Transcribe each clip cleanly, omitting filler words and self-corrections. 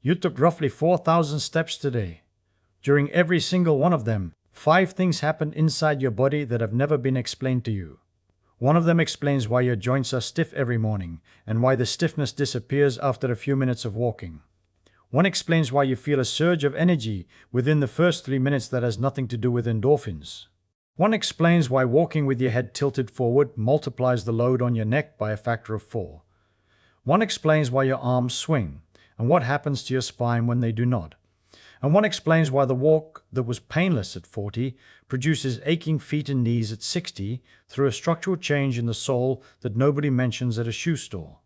You took roughly 4,000 steps today. During every single one of them, 5 things happened inside your body that have never been explained to you. One of them explains why your joints are stiff every morning and why the stiffness disappears after a few minutes of walking. One explains why you feel a surge of energy within the first 3 minutes that has nothing to do with endorphins. One explains why walking with your head tilted forward multiplies the load on your neck by a factor of 4. One explains why your arms swing and what happens to your spine when they do not. And one explains why the walk that was painless at 40 produces aching feet and knees at 60 through a structural change in the sole that nobody mentions at a shoe store.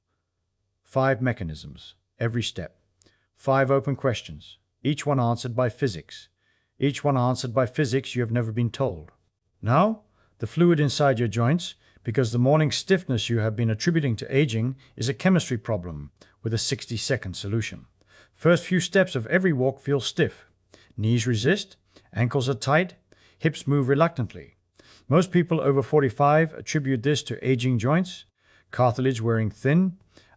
5 mechanisms, every step. 5 open questions, each one answered by physics. Each one answered by physics you have never been told. Now, the fluid inside your joints, because the morning stiffness you have been attributing to aging is a chemistry problem with a 60-second solution. First few steps of every walk feel stiff. Knees resist, ankles are tight, hips move reluctantly. Most people over 45 attribute this to aging joints, cartilage wearing thin,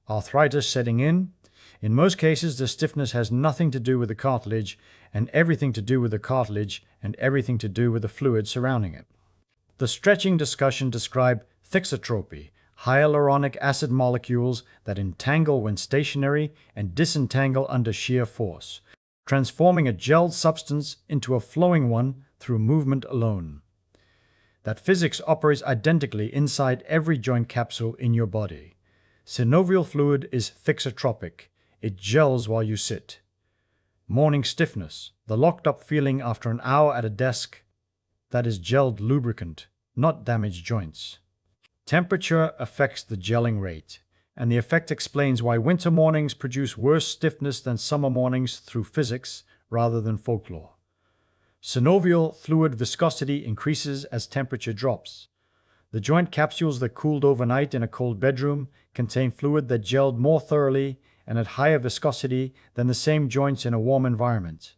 arthritis setting in. In most cases, the stiffness has nothing to do with the cartilage and everything to do with the cartilage and everything to do with the fluid surrounding it. The stretching discussion described thixotropy, hyaluronic acid molecules that entangle when stationary and disentangle under shear force, transforming a gelled substance into a flowing one through movement alone. That physics operates identically inside every joint capsule in your body. Synovial fluid is thixotropic. It gels while you sit. Morning stiffness, the locked-up feeling after an hour at a desk, that is gelled lubricant, not damaged joints. Temperature affects the gelling rate, and the effect explains why winter mornings produce worse stiffness than summer mornings through physics rather than folklore. Synovial fluid viscosity increases as temperature drops. The joint capsules that cooled overnight in a cold bedroom contain fluid that gelled more thoroughly and at higher viscosity than the same joints in a warm environment.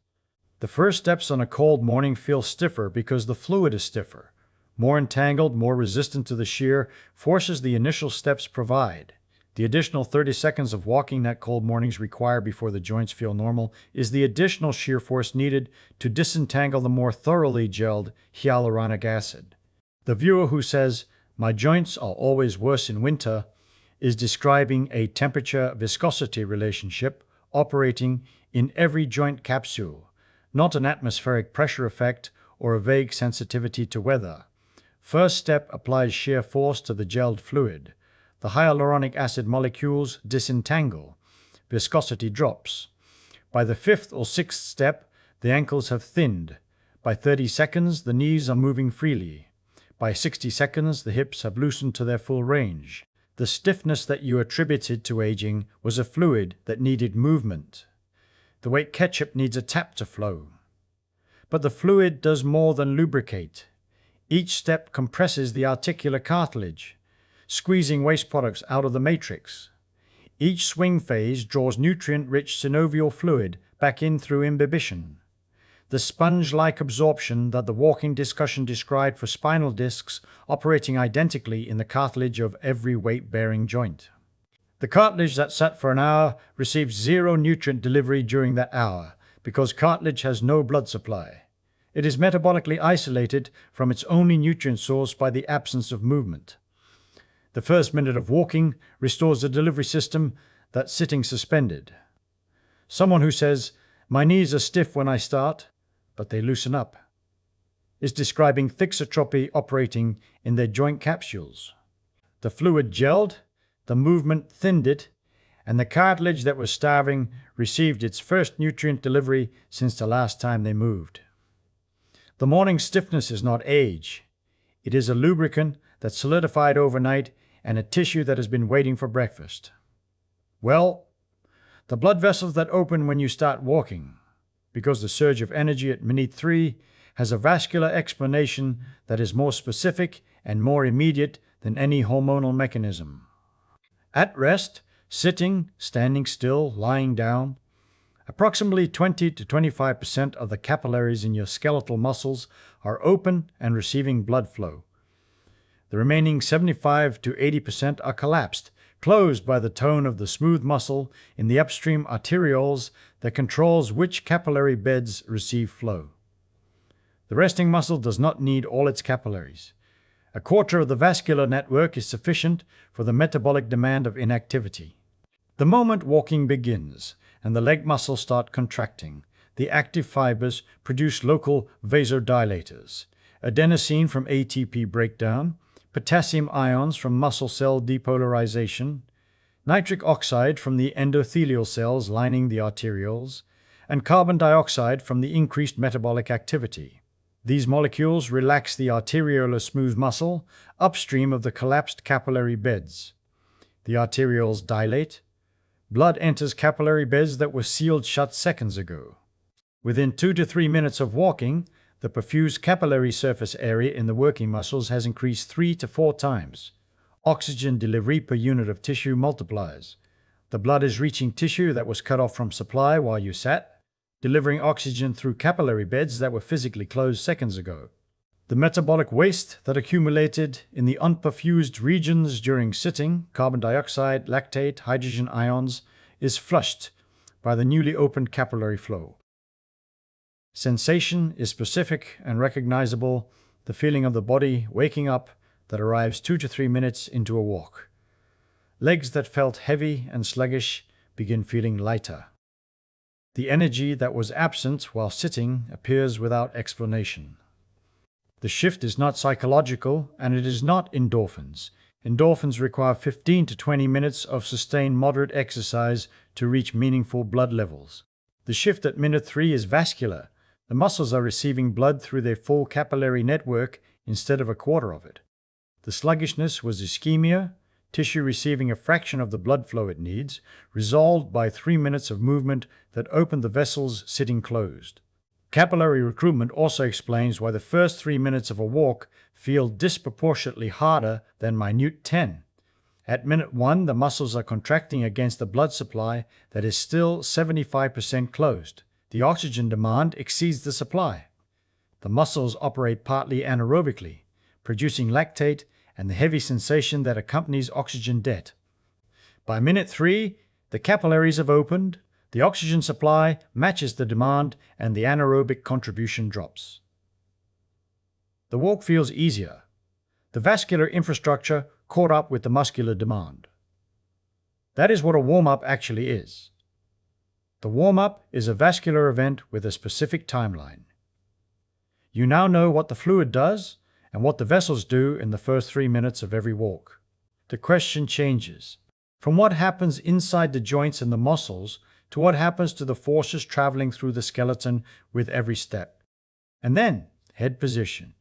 The first steps on a cold morning feel stiffer because the fluid is stiffer. More entangled, more resistant to the shear forces the initial steps provide. The additional 30 seconds of walking that cold mornings require before the joints feel normal is the additional shear force needed to disentangle the more thoroughly gelled hyaluronic acid. The viewer who says, "My joints are always worse in winter," is describing a temperature-viscosity relationship operating in every joint capsule, not an atmospheric pressure effect or a vague sensitivity to weather. First step applies shear force to the gelled fluid. The hyaluronic acid molecules disentangle. Viscosity drops. By the 5th or 6th step, the ankles have thinned. By 30 seconds, the knees are moving freely. By 60 seconds, the hips have loosened to their full range. The stiffness that you attributed to aging was a fluid that needed movement. The way ketchup needs a tap to flow. But the fluid does more than lubricate. Each step compresses the articular cartilage, squeezing waste products out of the matrix. Each swing phase draws nutrient-rich synovial fluid back in through imbibition. The sponge-like absorption that the walking discussion described for spinal discs operating identically in the cartilage of every weight-bearing joint. The cartilage that sat for an hour receives 0 nutrient delivery during that hour because cartilage has no blood supply. It is metabolically isolated from its only nutrient source by the absence of movement. The first minute of walking restores the delivery system that's sitting suspended. Someone who says, "My knees are stiff when I start, but they loosen up," is describing thixotropy operating in their joint capsules. The fluid gelled, the movement thinned it, and the cartilage that was starving received its first nutrient delivery since the last time they moved. The morning stiffness is not age. It is a lubricant that solidified overnight and a tissue that has been waiting for breakfast. Well, the blood vessels that open when you start walking, because the surge of energy at minute 3 has a vascular explanation that is more specific and more immediate than any hormonal mechanism. At rest, sitting, standing still, lying down, approximately 20 to 25% of the capillaries in your skeletal muscles are open and receiving blood flow. The remaining 75 to 80% are collapsed, closed by the tone of the smooth muscle in the upstream arterioles that controls which capillary beds receive flow. The resting muscle does not need all its capillaries. A quarter of the vascular network is sufficient for the metabolic demand of inactivity. The moment walking begins and the leg muscles start contracting, the active fibers produce local vasodilators, adenosine from ATP breakdown, potassium ions from muscle cell depolarization, nitric oxide from the endothelial cells lining the arterioles, and carbon dioxide from the increased metabolic activity. These molecules relax the arteriolar smooth muscle upstream of the collapsed capillary beds. The arterioles dilate. Blood enters capillary beds that were sealed shut seconds ago. Within 2 to 3 minutes of walking, the perfused capillary surface area in the working muscles has increased 3 to 4 times. Oxygen delivery per unit of tissue multiplies. The blood is reaching tissue that was cut off from supply while you sat, delivering oxygen through capillary beds that were physically closed seconds ago. The metabolic waste that accumulated in the unperfused regions during sitting, carbon dioxide, lactate, hydrogen ions, is flushed by the newly opened capillary flow. Sensation is specific and recognizable, the feeling of the body waking up that arrives 2 to 3 minutes into a walk. Legs that felt heavy and sluggish begin feeling lighter. The energy that was absent while sitting appears without explanation. The shift is not psychological, and it is not endorphins. Endorphins require 15 to 20 minutes of sustained moderate exercise to reach meaningful blood levels. The shift at minute 3 is vascular. The muscles are receiving blood through their full capillary network instead of a quarter of it. The sluggishness was ischemia, tissue receiving a fraction of the blood flow it needs, resolved by 3 minutes of movement that opened the vessels sitting closed. Capillary recruitment also explains why the first 3 minutes of a walk feel disproportionately harder than minute 10. At minute 1, the muscles are contracting against a blood supply that is still 75% closed. The oxygen demand exceeds the supply. The muscles operate partly anaerobically, producing lactate and the heavy sensation that accompanies oxygen debt. By minute 3, the capillaries have opened, the oxygen supply matches the demand, and the anaerobic contribution drops. The walk feels easier. The vascular infrastructure caught up with the muscular demand. That is what a warm-up actually is. The warm-up is a vascular event with a specific timeline. You now know what the fluid does and what the vessels do in the first 3 minutes of every walk. The question changes from what happens inside the joints and the muscles to what happens to the forces traveling through the skeleton with every step. And then, head position,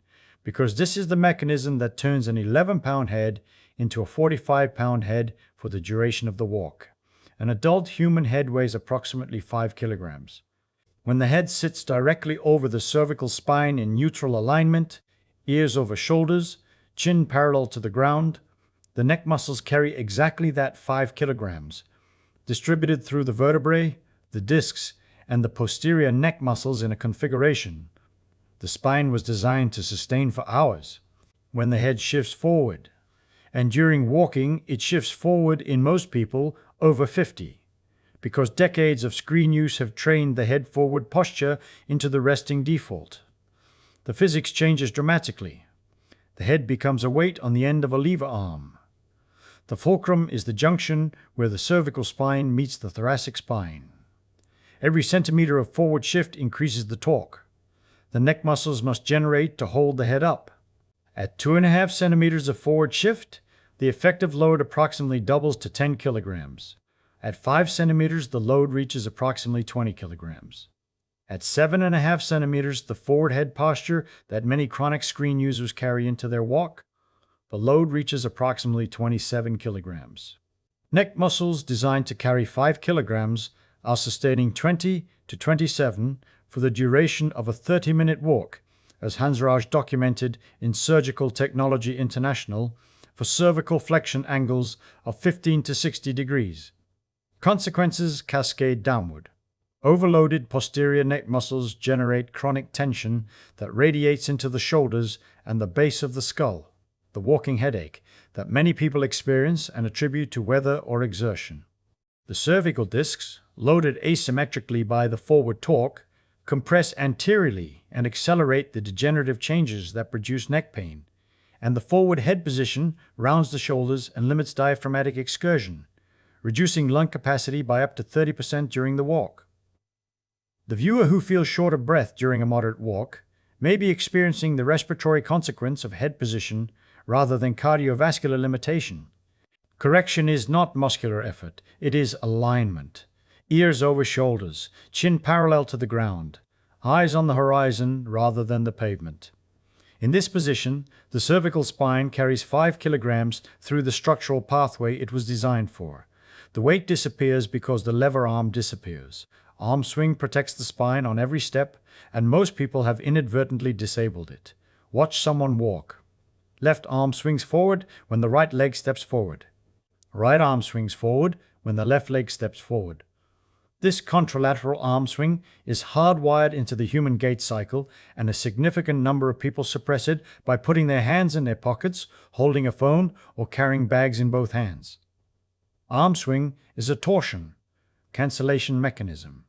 because this is the mechanism that turns an 11-pound head into a 45-pound head for the duration of the walk. An adult human head weighs approximately 5 kilograms. When the head sits directly over the cervical spine in neutral alignment, ears over shoulders, chin parallel to the ground, the neck muscles carry exactly that 5 kilograms, distributed through the vertebrae, the discs, and the posterior neck muscles in a configuration. The spine was designed to sustain for hours. When the head shifts forward, and during walking it shifts forward in most people over 50, because decades of screen use have trained the head forward posture into the resting default. The physics changes dramatically. The head becomes a weight on the end of a lever arm. The fulcrum is the junction where the cervical spine meets the thoracic spine. Every centimeter of forward shift increases the torque. The neck muscles must generate to hold the head up. At 2.5 centimeters of forward shift, the effective load approximately doubles to 10 kilograms. At 5 centimeters, the load reaches approximately 20 kilograms. At 7.5 centimeters, the forward head posture that many chronic screen users carry into their walk, the load reaches approximately 27 kilograms. Neck muscles designed to carry 5 kilograms are sustaining 20 to 27 for the duration of a 30-minute walk, as Hansraj documented in Surgical Technology International, for cervical flexion angles of 15 to 60 degrees. Consequences cascade downward. Overloaded posterior neck muscles generate chronic tension that radiates into the shoulders and the base of the skull, the walking headache that many people experience and attribute to weather or exertion. The cervical discs, loaded asymmetrically by the forward torque, compress anteriorly and accelerate the degenerative changes that produce neck pain, and the forward head position rounds the shoulders and limits diaphragmatic excursion, reducing lung capacity by up to 30% during the walk. The viewer who feels short of breath during a moderate walk may be experiencing the respiratory consequence of head position rather than cardiovascular limitation. Correction is not muscular effort, it is alignment. Ears over shoulders, chin parallel to the ground, eyes on the horizon rather than the pavement. In this position, the cervical spine carries 5 kilograms through the structural pathway it was designed for. The weight disappears because the lever arm disappears. Arm swing protects the spine on every step, and most people have inadvertently disabled it. Watch someone walk. Left arm swings forward when the right leg steps forward. Right arm swings forward when the left leg steps forward. This contralateral arm swing is hardwired into the human gait cycle, and a significant number of people suppress it by putting their hands in their pockets, holding a phone, or carrying bags in both hands. Arm swing is a torsion, cancellation mechanism.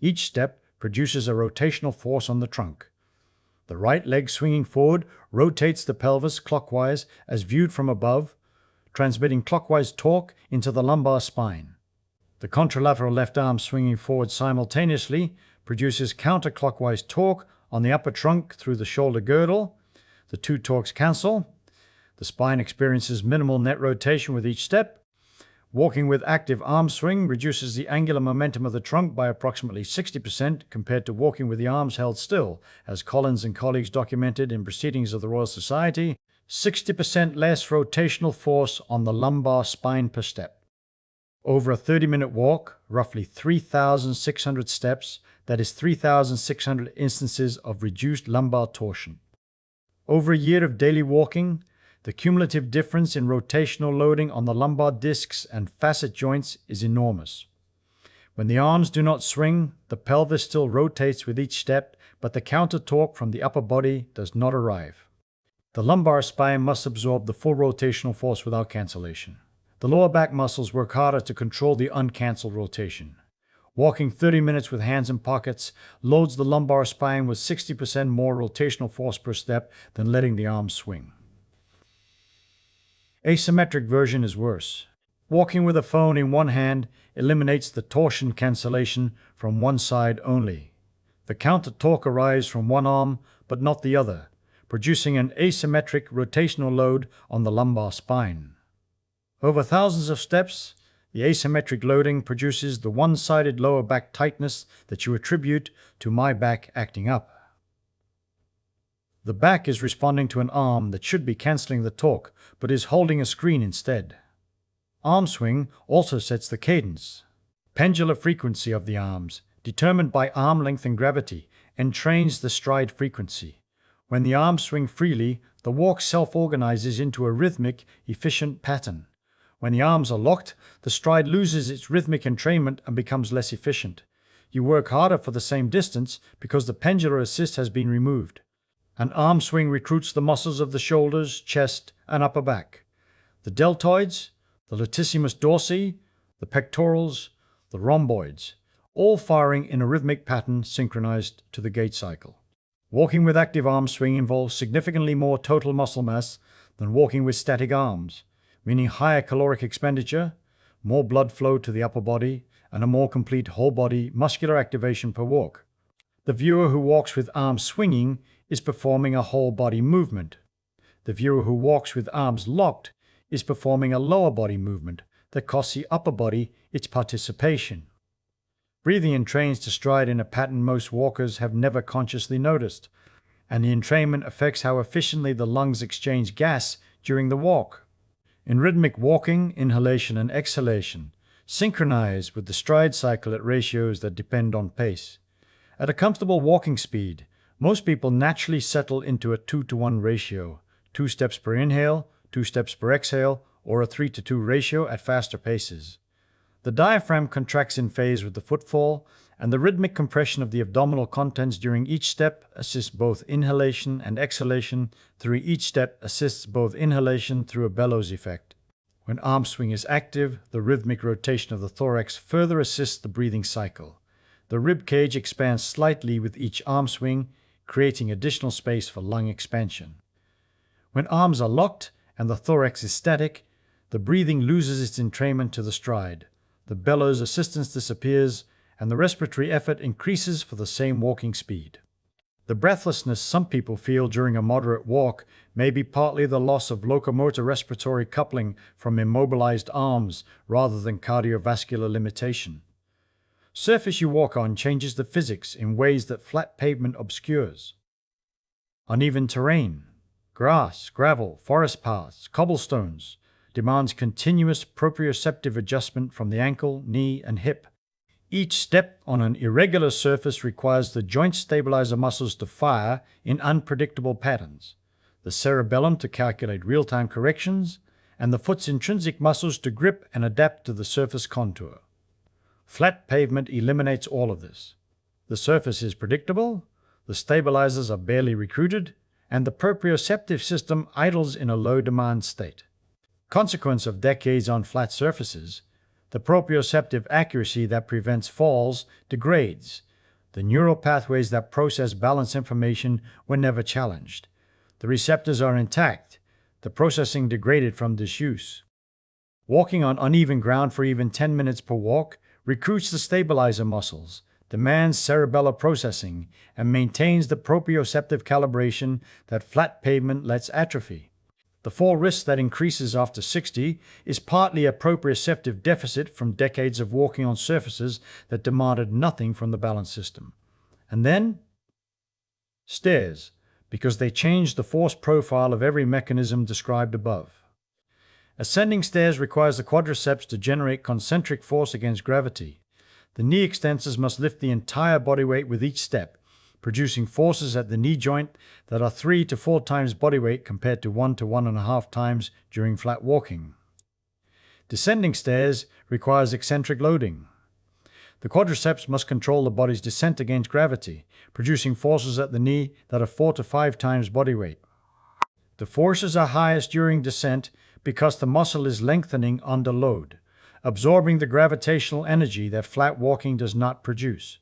Each step produces a rotational force on the trunk. The right leg swinging forward rotates the pelvis clockwise as viewed from above, transmitting clockwise torque into the lumbar spine. The contralateral left arm swinging forward simultaneously produces counterclockwise torque on the upper trunk through the shoulder girdle. The two torques cancel. The spine experiences minimal net rotation with each step. Walking with active arm swing reduces the angular momentum of the trunk by approximately 60% compared to walking with the arms held still, as Collins and colleagues documented in Proceedings of the Royal Society. 60% less rotational force on the lumbar spine per step. Over a 30-minute walk, roughly 3,600 steps, that is 3,600 instances of reduced lumbar torsion. Over a year of daily walking, the cumulative difference in rotational loading on the lumbar discs and facet joints is enormous. When the arms do not swing, the pelvis still rotates with each step, but the counter torque from the upper body does not arrive. The lumbar spine must absorb the full rotational force without cancellation. The lower back muscles work harder to control the uncancelled rotation. Walking 30 minutes with hands in pockets loads the lumbar spine with 60% more rotational force per step than letting the arms swing. Asymmetric version is worse. Walking with a phone in one hand eliminates the torsion cancellation from one side only. The counter torque arrives from one arm but not the other, producing an asymmetric rotational load on the lumbar spine. Over thousands of steps, the asymmetric loading produces the one-sided lower back tightness that you attribute to my back acting up. The back is responding to an arm that should be cancelling the torque, but is holding a screen instead. Arm swing also sets the cadence. Pendular frequency of the arms, determined by arm length and gravity, entrains the stride frequency. When the arms swing freely, the walk self-organizes into a rhythmic, efficient pattern. When the arms are locked, the stride loses its rhythmic entrainment and becomes less efficient. You work harder for the same distance because the pendular assist has been removed. An arm swing recruits the muscles of the shoulders, chest, and upper back. The deltoids, the latissimus dorsi, the pectorals, the rhomboids, all firing in a rhythmic pattern synchronized to the gait cycle. Walking with active arm swing involves significantly more total muscle mass than walking with static arms, meaning higher caloric expenditure, more blood flow to the upper body, and a more complete whole-body muscular activation per walk. The viewer who walks with arms swinging is performing a whole-body movement. The viewer who walks with arms locked is performing a lower-body movement that costs the upper body its participation. Breathing entrains to stride in a pattern most walkers have never consciously noticed, and the entrainment affects how efficiently the lungs exchange gas during the walk. In rhythmic walking, inhalation and exhalation synchronize with the stride cycle at ratios that depend on pace. At a comfortable walking speed, most people naturally settle into a 2-to-1 ratio, 2 steps per inhale, 2 steps per exhale, or a 3-to-2 ratio at faster paces. The diaphragm contracts in phase with the footfall, and the rhythmic compression of the abdominal contents during each step assists both inhalation and exhalation. Through each step assists both inhalation through a bellows effect. When arm swing is active, the rhythmic rotation of the thorax further assists the breathing cycle. The rib cage expands slightly with each arm swing, creating additional space for lung expansion. When arms are locked and the thorax is static, the breathing loses its entrainment to the stride. The bellows assistance disappears, and the respiratory effort increases for the same walking speed. The breathlessness some people feel during a moderate walk may be partly the loss of locomotor respiratory coupling from immobilized arms rather than cardiovascular limitation. Surface you walk on changes the physics in ways that flat pavement obscures. Uneven terrain, grass, gravel, forest paths, cobblestones, demands continuous proprioceptive adjustment from the ankle, knee, and hip. Each step on an irregular surface requires the joint stabilizer muscles to fire in unpredictable patterns, the cerebellum to calculate real-time corrections, and the foot's intrinsic muscles to grip and adapt to the surface contour. Flat pavement eliminates all of this. The surface is predictable, the stabilizers are barely recruited, and the proprioceptive system idles in a low-demand state. Consequence of decades on flat surfaces, the proprioceptive accuracy that prevents falls degrades. The neural pathways that process balance information were never challenged. The receptors are intact, the processing degraded from disuse. Walking on uneven ground for even 10 minutes per walk recruits the stabilizer muscles, demands cerebellar processing, and maintains the proprioceptive calibration that flat pavement lets atrophy. The fall risk that increases after 60 is partly a proprioceptive deficit from decades of walking on surfaces that demanded nothing from the balance system. And then, stairs, because they change the force profile of every mechanism described above. Ascending stairs requires the quadriceps to generate concentric force against gravity. The knee extensors must lift the entire body weight with each step, producing forces at the knee joint that are 3 to 4 times body weight compared to 1 to 1.5 times during flat walking. Descending stairs requires eccentric loading. The quadriceps must control the body's descent against gravity, producing forces at the knee that are 4 to 5 times body weight. The forces are highest during descent because the muscle is lengthening under load, absorbing the gravitational energy that flat walking does not produce.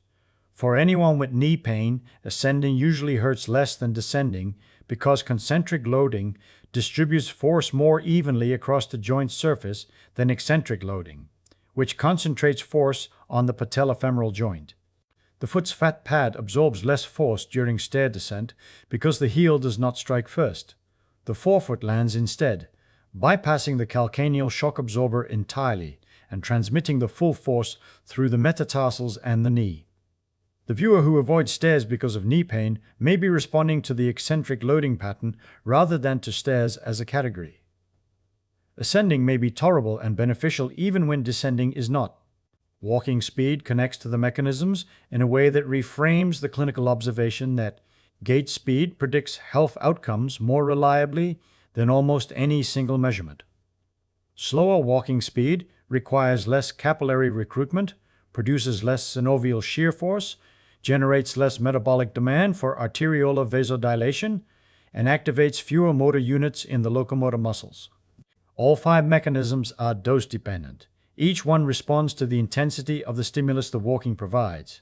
For anyone with knee pain, ascending usually hurts less than descending because concentric loading distributes force more evenly across the joint surface than eccentric loading, which concentrates force on the patellofemoral joint. The foot's fat pad absorbs less force during stair descent because the heel does not strike first. The forefoot lands instead, bypassing the calcaneal shock absorber entirely and transmitting the full force through the metatarsals and the knee. The viewer who avoids stairs because of knee pain may be responding to the eccentric loading pattern rather than to stairs as a category. Ascending may be tolerable and beneficial even when descending is not. Walking speed connects to the mechanisms in a way that reframes the clinical observation that gait speed predicts health outcomes more reliably than almost any single measurement. Slower walking speed requires less capillary recruitment, produces less synovial shear force, generates less metabolic demand for arteriolar vasodilation, and activates fewer motor units in the locomotor muscles. All 5 mechanisms are dose-dependent. Each one responds to the intensity of the stimulus the walking provides.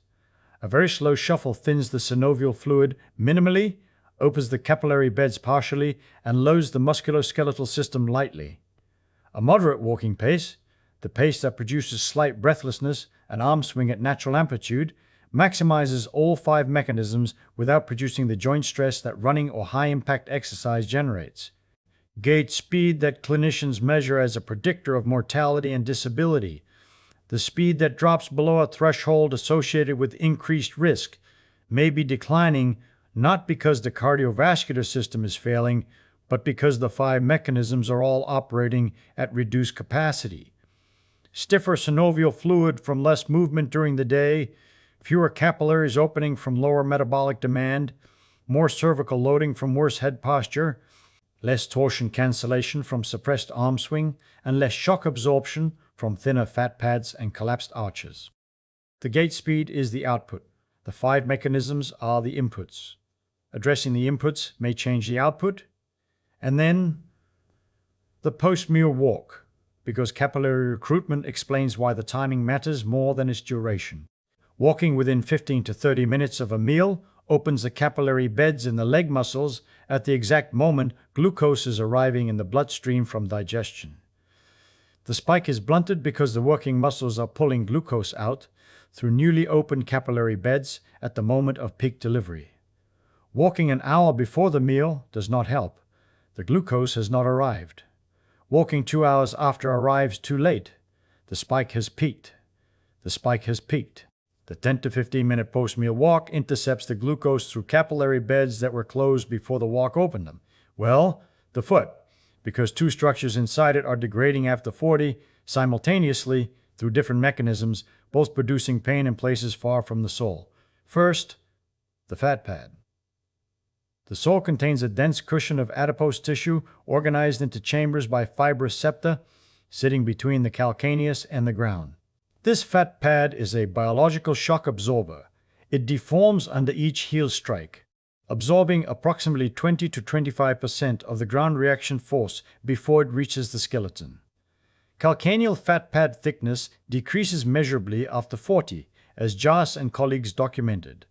A very slow shuffle thins the synovial fluid minimally, opens the capillary beds partially, and loads the musculoskeletal system lightly. A moderate walking pace, the pace that produces slight breathlessness and arm swing at natural amplitude, maximizes all 5 mechanisms without producing the joint stress that running or high-impact exercise generates. Gait speed that clinicians measure as a predictor of mortality and disability, the speed that drops below a threshold associated with increased risk, may be declining not because the cardiovascular system is failing, but because the 5 mechanisms are all operating at reduced capacity. Stiffer synovial fluid from less movement during the day, fewer capillaries opening from lower metabolic demand, more cervical loading from worse head posture, less torsion cancellation from suppressed arm swing, and less shock absorption from thinner fat pads and collapsed arches. The gait speed is the output. The 5 mechanisms are the inputs. Addressing the inputs may change the output. And then the post-meal walk. because capillary recruitment explains why the timing matters more than its duration. Walking within 15 to 30 minutes of a meal opens the capillary beds in the leg muscles at the exact moment glucose is arriving in the bloodstream from digestion. The spike is blunted because the working muscles are pulling glucose out through newly opened capillary beds at the moment of peak delivery. Walking an hour before the meal does not help. The glucose has not arrived. Walking 2 hours after arrives too late. The spike has peaked. The spike has peaked. The 10 to 15 minute post-meal walk intercepts the glucose through capillary beds that were closed before the walk opened them. Well, the foot, because two structures inside it are degrading after 40 simultaneously through different mechanisms, both producing pain in places far from the sole. First, the fat pad. The sole contains a dense cushion of adipose tissue organized into chambers by fibrous septa sitting between the calcaneus and the ground. This fat pad is a biological shock absorber. It deforms under each heel strike, absorbing approximately 20 to 25% of the ground reaction force before it reaches the skeleton. Calcaneal fat pad thickness decreases measurably after 40, as Jas and colleagues documented.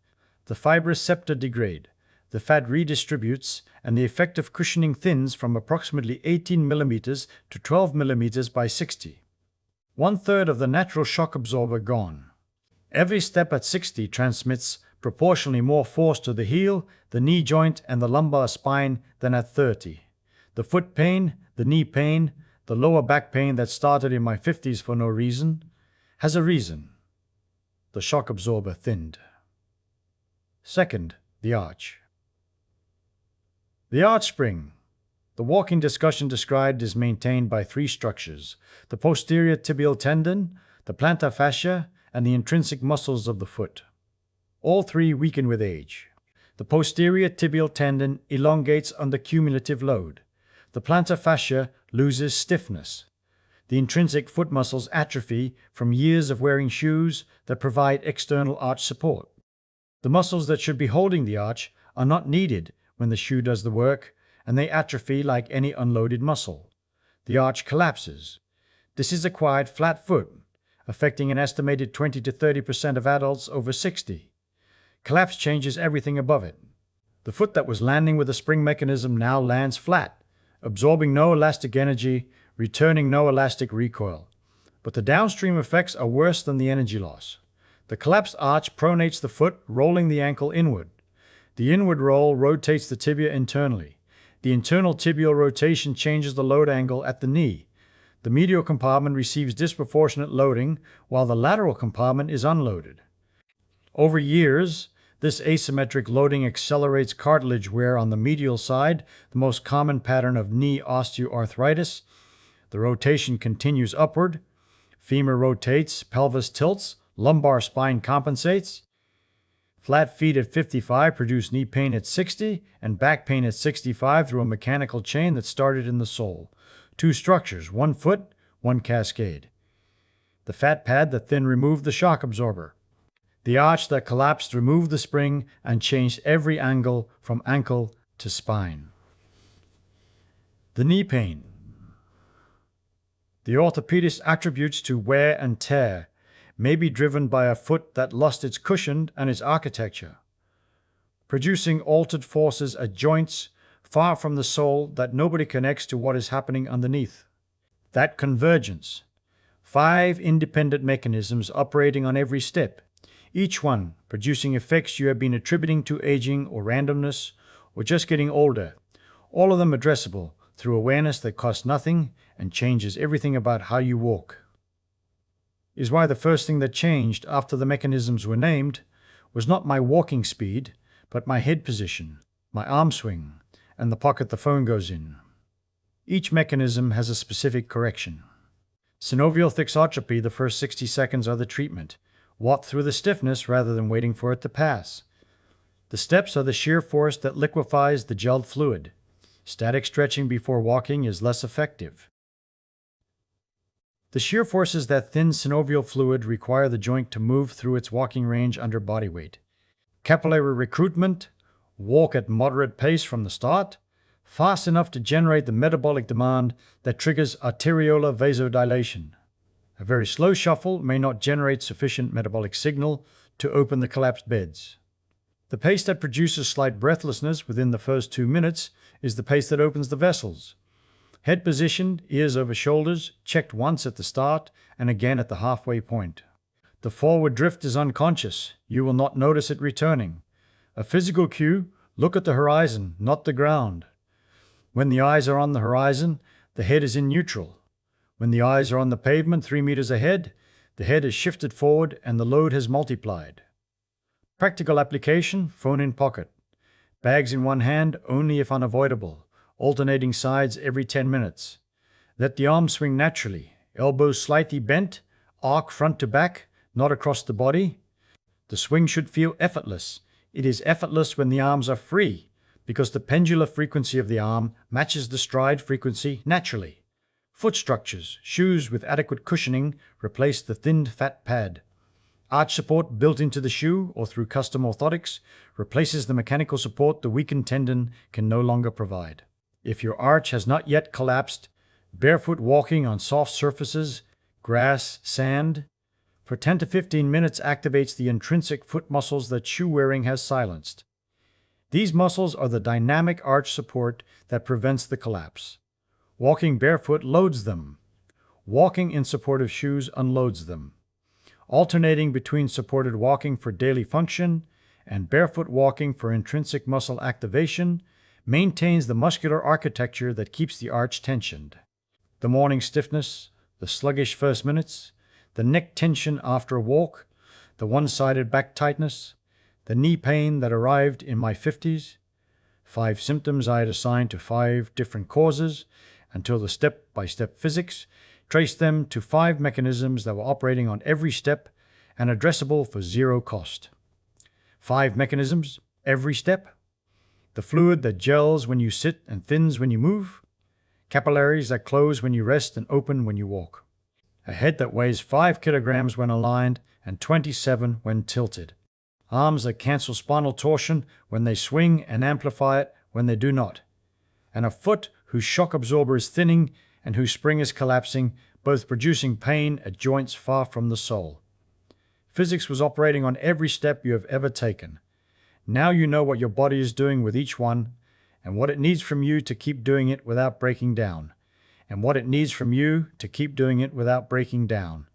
The fibrous septa degrade, the fat redistributes, and the effective cushioning thins from approximately 18 mm to 12 mm by 60. 1/3 of the natural shock absorber gone. Every step at 60 transmits proportionally more force to the heel, the knee joint, and the lumbar spine than at 30. The foot pain, the knee pain, the lower back pain that started in my 50s for no reason, has a reason. The shock absorber thinned. Second, the arch. The arch spring. The walking discussion described is maintained by three structures: the posterior tibial tendon, the plantar fascia, and the intrinsic muscles of the foot. All three weaken with age. The posterior tibial tendon elongates under cumulative load. The plantar fascia loses stiffness. The intrinsic foot muscles atrophy from years of wearing shoes that provide external arch support. The muscles that should be holding the arch are not needed when the shoe does the work, and they atrophy like any unloaded muscle. The arch collapses. This is acquired flat foot, affecting an estimated 20 to 30% of adults over 60. Collapse changes everything above it. The foot that was landing with a spring mechanism now lands flat, absorbing no elastic energy, returning no elastic recoil. But the downstream effects are worse than the energy loss. The collapsed arch pronates the foot, rolling the ankle inward. The inward roll rotates the tibia internally. The internal tibial rotation changes the load angle at the knee. The medial compartment receives disproportionate loading, while the lateral compartment is unloaded. Over years, this asymmetric loading accelerates cartilage wear on the medial side, the most common pattern of knee osteoarthritis. The rotation continues upward. Femur rotates, pelvis tilts, lumbar spine compensates. Flat feet at 55 produce knee pain at 60 and back pain at 65 through a mechanical chain that started in the sole. Two structures, one foot, one cascade. The fat pad that then removed the shock absorber. The arch that collapsed removed the spring and changed every angle from ankle to spine. The knee pain. The orthopedist attributes to wear and tear may be driven by a foot that lost its cushion and its architecture, producing altered forces at joints far from the sole that nobody connects to what is happening underneath. That convergence. 5 independent mechanisms operating on every step, each one producing effects you have been attributing to aging or randomness or just getting older, all of them addressable through awareness that costs nothing and changes everything about how you walk. Is why the first thing that changed after the mechanisms were named was not my walking speed, but my head position, my arm swing, and the pocket the phone goes in. Each mechanism has a specific correction. Synovial thixotropy, the first 60 seconds are the treatment. Walk through the stiffness rather than waiting for it to pass. The steps are the shear force that liquefies the gelled fluid. Static stretching before walking is less effective. The shear forces that thin synovial fluid require the joint to move through its walking range under body weight. Capillary recruitment, walk at moderate pace from the start, fast enough to generate the metabolic demand that triggers arteriolar vasodilation. A very slow shuffle may not generate sufficient metabolic signal to open the collapsed beds. The pace that produces slight breathlessness within the first 2 minutes is the pace that opens the vessels. Head positioned, ears over shoulders, checked once at the start and again at the halfway point. The forward drift is unconscious. You will not notice it returning. A physical cue: look at the horizon, not the ground. When the eyes are on the horizon, the head is in neutral. When the eyes are on the pavement 3 meters ahead, the head is shifted forward and the load has multiplied. Practical application: phone in pocket. Bags in one hand only if unavoidable, alternating sides every 10 minutes. Let the arms swing naturally, elbows slightly bent, arc front to back, not across the body. The swing should feel effortless. It is effortless when the arms are free, because the pendular frequency of the arm matches the stride frequency naturally. Foot structures: shoes with adequate cushioning replace the thinned fat pad. Arch support built into the shoe or through custom orthotics replaces the mechanical support the weakened tendon can no longer provide. If your arch has not yet collapsed, barefoot walking on soft surfaces, grass, sand, for 10 to 15 minutes activates the intrinsic foot muscles that shoe wearing has silenced. These muscles are the dynamic arch support that prevents the collapse. Walking barefoot loads them. Walking in supportive shoes unloads them. Alternating between supported walking for daily function and barefoot walking for intrinsic muscle activation maintains the muscular architecture that keeps the arch tensioned. The morning stiffness, the sluggish first minutes, the neck tension after a walk, the one-sided back tightness, the knee pain that arrived in my 50s. 5 symptoms I had assigned to 5 different causes until the step-by-step physics traced them to 5 mechanisms that were operating on every step and addressable for 0 cost. 5 mechanisms, every step: the fluid that gels when you sit and thins when you move, capillaries that close when you rest and open when you walk, a head that weighs 5 kilograms when aligned and 27 when tilted, arms that cancel spinal torsion when they swing and amplify it when they do not, and a foot whose shock absorber is thinning and whose spring is collapsing, both producing pain at joints far from the soul. Physics was operating on every step you have ever taken. Now you know what your body is doing with each one, and what it needs from you to keep doing it without breaking down, and what it needs from you to keep doing it without breaking down.